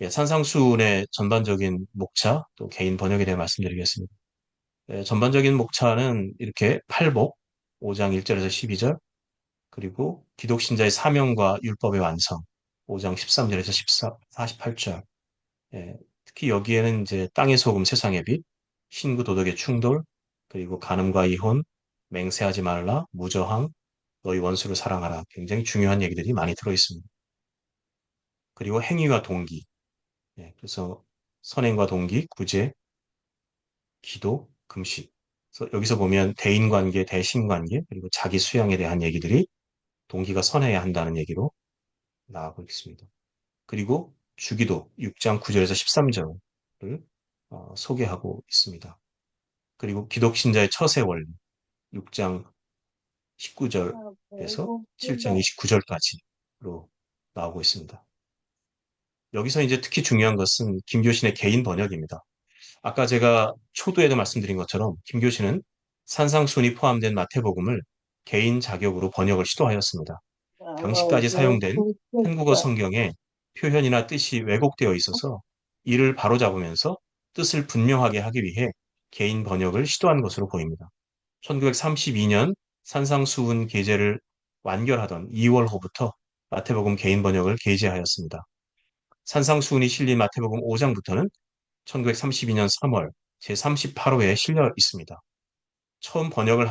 예, 산상수훈의 전반적인 목차 또 개인 번역에 대해 말씀드리겠습니다. 예, 전반적인 목차는 이렇게 팔복 5장 1절에서 12절 그리고 기독신자의 사명과 율법의 완성 5장 13절에서 48절 특히 여기에는 이제 땅의 소금 세상의 빛, 신구 도덕의 충돌, 그리고 간음과 이혼, 맹세하지 말라, 무저항, 너희 원수를 사랑하라. 굉장히 중요한 얘기들이 많이 들어 있습니다. 그리고 행위와 동기. 그래서 선행과 동기, 구제, 기도, 금식. 그래서 여기서 보면 대인관계, 대신관계, 그리고 자기 수양에 대한 얘기들이 동기가 선해야 한다는 얘기로 나오고 있습니다. 그리고 주기도 6장 9절에서 13절을 소개하고 있습니다. 그리고 기독신자의 처세 원리 6장 19절에서 7장 29절까지로 나오고 있습니다. 여기서 이제 특히 중요한 것은 김교신의 개인 번역입니다. 아까 제가 초두에도 말씀드린 것처럼 김교신은 산상순이 포함된 마태복음을 개인 자격으로 번역을 시도하였습니다. 당시까지 사용된 한국어 성경에 표현이나 뜻이 왜곡되어 있어서 이를 바로잡으면서 뜻을 분명하게 하기 위해 개인 번역을 시도한 것으로 보입니다. 1932년 산상수훈 게재를 완결하던 2월호부터 마태복음 개인 번역을 게재하였습니다. 산상수훈이 실린 마태복음 5장부터는 1932년 3월 제38호에 실려 있습니다. 처음 번역을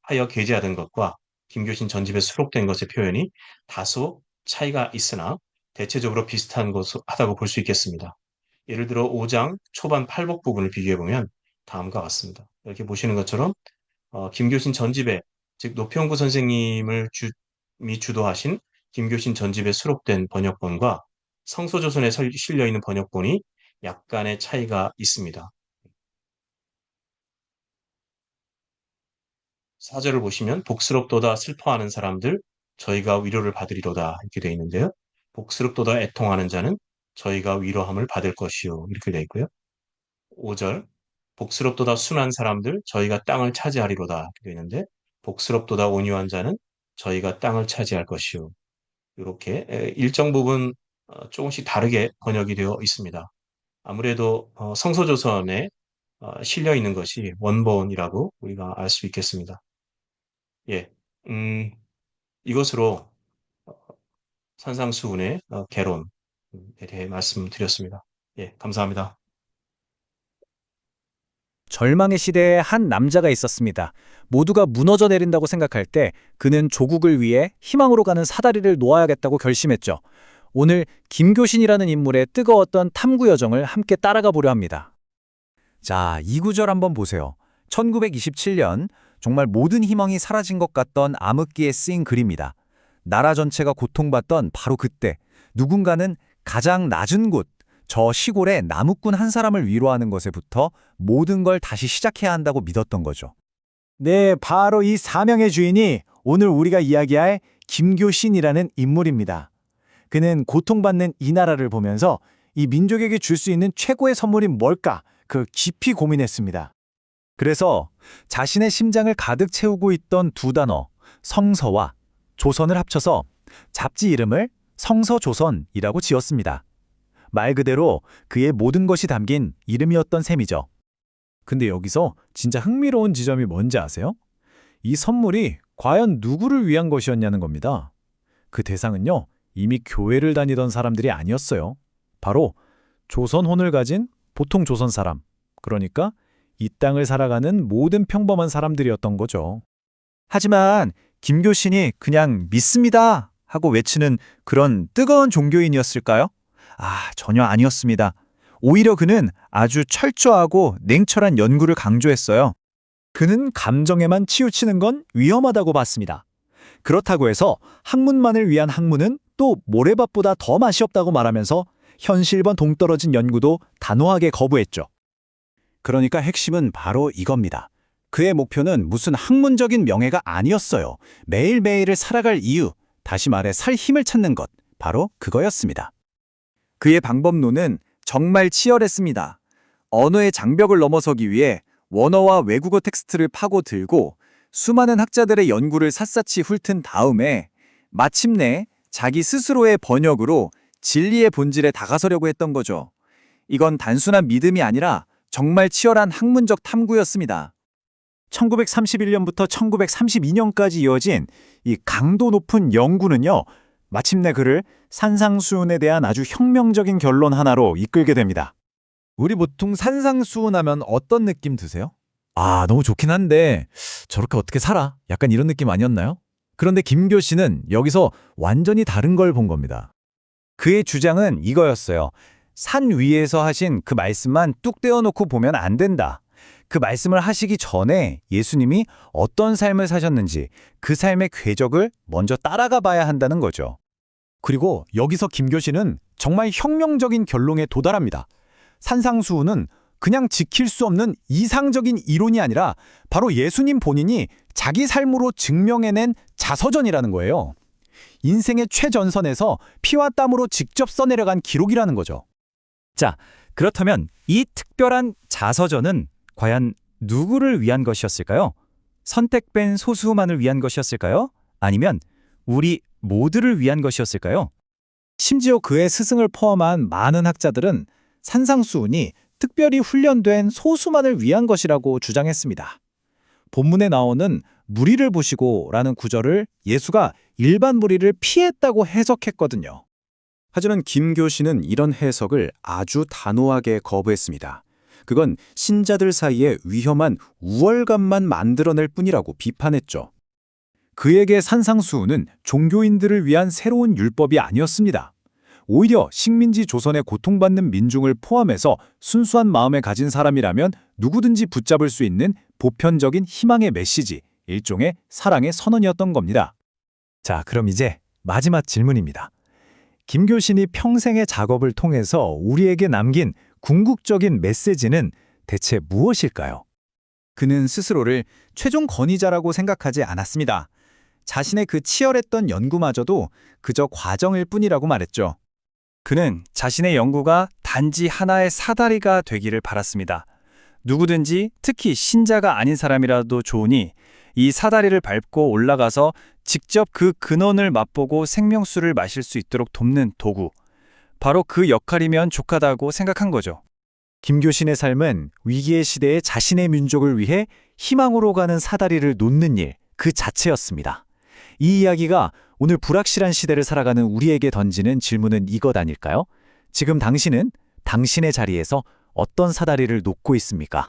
하여 게재하던 것과 김교신 전집에 수록된 것의 표현이 다소 차이가 있으나 대체적으로 비슷한 하다고 볼 수 있겠습니다. 예를 들어 5장 초반 팔복 부분을 비교해보면 다음과 같습니다. 이렇게 보시는 것처럼 김교신 전집에 즉 노평구 선생님을 주도하신 김교신 전집에 수록된 번역본과 성서조선에 실려 있는 번역본이 약간의 차이가 있습니다. 사절을 보시면 복스럽도다 슬퍼하는 사람들 저희가 위로를 받으리로다 이렇게 되어 있는데요. 복스럽도다 애통하는 자는 저희가 위로함을 받을 것이요 이렇게 되어 있고요. 5절 복스럽도다 순한 사람들 저희가 땅을 차지하리로다 이렇게 되어 있는데 복스럽도다 온유한 자는 저희가 땅을 차지할 것이요. 이렇게 일정 부분 조금씩 다르게 번역이 되어 있습니다. 아무래도 성서조선에 실려 있는 것이 원본이라고 우리가 알 수 있겠습니다. 예, 음, 이것으로 산상수훈의 개론에 대해 말씀드렸습니다. 예, 감사합니다. 절망의 시대에 한 남자가 있었습니다. 모두가 무너져 내린다고 생각할 때 그는 조국을 위해 희망으로 가는 사다리를 놓아야겠다고 결심했죠. 오늘 김교신이라는 인물의 뜨거웠던 탐구 여정을 함께 따라가 보려 합니다. 자, 이 구절 한번 보세요. 1927년 정말 모든 희망이 사라진 것 같던 암흑기에 쓰인 글입니다. 나라 전체가 고통받던 바로 그때 누군가는 가장 낮은 곳, 저 시골에 나무꾼 한 사람을 위로하는 것에부터 모든 걸 다시 시작해야 한다고 믿었던 거죠. 네, 바로 이 사명의 주인이 오늘 우리가 이야기할 김교신이라는 인물입니다. 그는 고통받는 이 나라를 보면서 이 민족에게 줄 수 있는 최고의 선물이 뭘까? 깊이 고민했습니다. 그래서 자신의 심장을 가득 채우고 있던 두 단어, 성서와 조선을 합쳐서 잡지 이름을 성서조선이라고 지었습니다. 말 그대로 그의 모든 것이 담긴 이름이었던 셈이죠. 근데 여기서 진짜 흥미로운 지점이 뭔지 아세요? 이 선물이 과연 누구를 위한 것이었냐는 겁니다. 그 대상은요, 이미 교회를 다니던 사람들이 아니었어요. 바로 조선혼을 가진 보통 조선 사람, 그러니까 이 땅을 살아가는 모든 평범한 사람들이었던 거죠. 하지만 김교신이 그냥 믿습니다 하고 외치는 그런 뜨거운 종교인이었을까요? 전혀 아니었습니다. 오히려 그는 아주 철저하고 냉철한 연구를 강조했어요. 그는 감정에만 치우치는 건 위험하다고 봤습니다. 그렇다고 해서 학문만을 위한 학문은 또 모래밭보다 더 맛이 없다고 말하면서 현실과 동떨어진 연구도 단호하게 거부했죠. 그러니까 핵심은 바로 이겁니다. 그의 목표는 무슨 학문적인 명예가 아니었어요. 매일매일을 살아갈 이유, 다시 말해 살 힘을 찾는 것, 바로 그거였습니다. 그의 방법론은 정말 치열했습니다. 언어의 장벽을 넘어서기 위해 원어와 외국어 텍스트를 파고들고 수많은 학자들의 연구를 샅샅이 훑은 다음에 마침내 자기 스스로의 번역으로 진리의 본질에 다가서려고 했던 거죠. 이건 단순한 믿음이 아니라 정말 치열한 학문적 탐구였습니다. 1931년부터 1932년까지 이어진 이 강도 높은 연구는요, 마침내 그를 산상수훈에 대한 아주 혁명적인 결론 하나로 이끌게 됩니다. 우리 보통 산상수훈 하면 어떤 느낌 드세요? 아, 너무 좋긴 한데 저렇게 어떻게 살아? 약간 이런 느낌 아니었나요? 그런데 김교 씨는 여기서 완전히 다른 걸 본 겁니다. 그의 주장은 이거였어요. 산 위에서 하신 그 말씀만 뚝 떼어놓고 보면 안 된다. 그 말씀을 하시기 전에 예수님이 어떤 삶을 사셨는지 그 삶의 궤적을 먼저 따라가 봐야 한다는 거죠. 그리고 여기서 김교 씨는 정말 혁명적인 결론에 도달합니다. 산상수훈은 그냥 지킬 수 없는 이상적인 이론이 아니라 바로 예수님 본인이 자기 삶으로 증명해낸 자서전이라는 거예요. 인생의 최전선에서 피와 땀으로 직접 써내려간 기록이라는 거죠. 자, 그렇다면 이 특별한 자서전은 과연 누구를 위한 것이었을까요? 선택된 소수만을 위한 것이었을까요? 아니면 우리 모두를 위한 것이었을까요? 심지어 그의 스승을 포함한 많은 학자들은 산상수훈이 특별히 훈련된 소수만을 위한 것이라고 주장했습니다. 본문에 나오는 무리를 보시고라는 구절을 예수가 일반 무리를 피했다고 해석했거든요. 하지만 김교 씨는 이런 해석을 아주 단호하게 거부했습니다. 그건 신자들 사이에 위험한 우월감만 만들어낼 뿐이라고 비판했죠. 그에게 산상수훈은 종교인들을 위한 새로운 율법이 아니었습니다. 오히려 식민지 조선에 고통받는 민중을 포함해서 순수한 마음을 가진 사람이라면 누구든지 붙잡을 수 있는 보편적인 희망의 메시지, 일종의 사랑의 선언이었던 겁니다. 자, 그럼 이제 마지막 질문입니다. 김교신이 평생의 작업을 통해서 우리에게 남긴 궁극적인 메시지는 대체 무엇일까요? 그는 스스로를 최종 권위자라고 생각하지 않았습니다. 자신의 그 치열했던 연구마저도 그저 과정일 뿐이라고 말했죠. 그는 자신의 연구가 단지 하나의 사다리가 되기를 바랐습니다. 누구든지 특히 신자가 아닌 사람이라도 좋으니 이 사다리를 밟고 올라가서 직접 그 근원을 맛보고 생명수를 마실 수 있도록 돕는 도구. 바로 그 역할이면 족하다고 생각한 거죠. 김교신의 삶은 위기의 시대에 자신의 민족을 위해 희망으로 가는 사다리를 놓는 일, 그 자체였습니다. 이 이야기가 오늘 불확실한 시대를 살아가는 우리에게 던지는 질문은 이것 아닐까요? 지금 당신은 당신의 자리에서 어떤 사다리를 놓고 있습니까?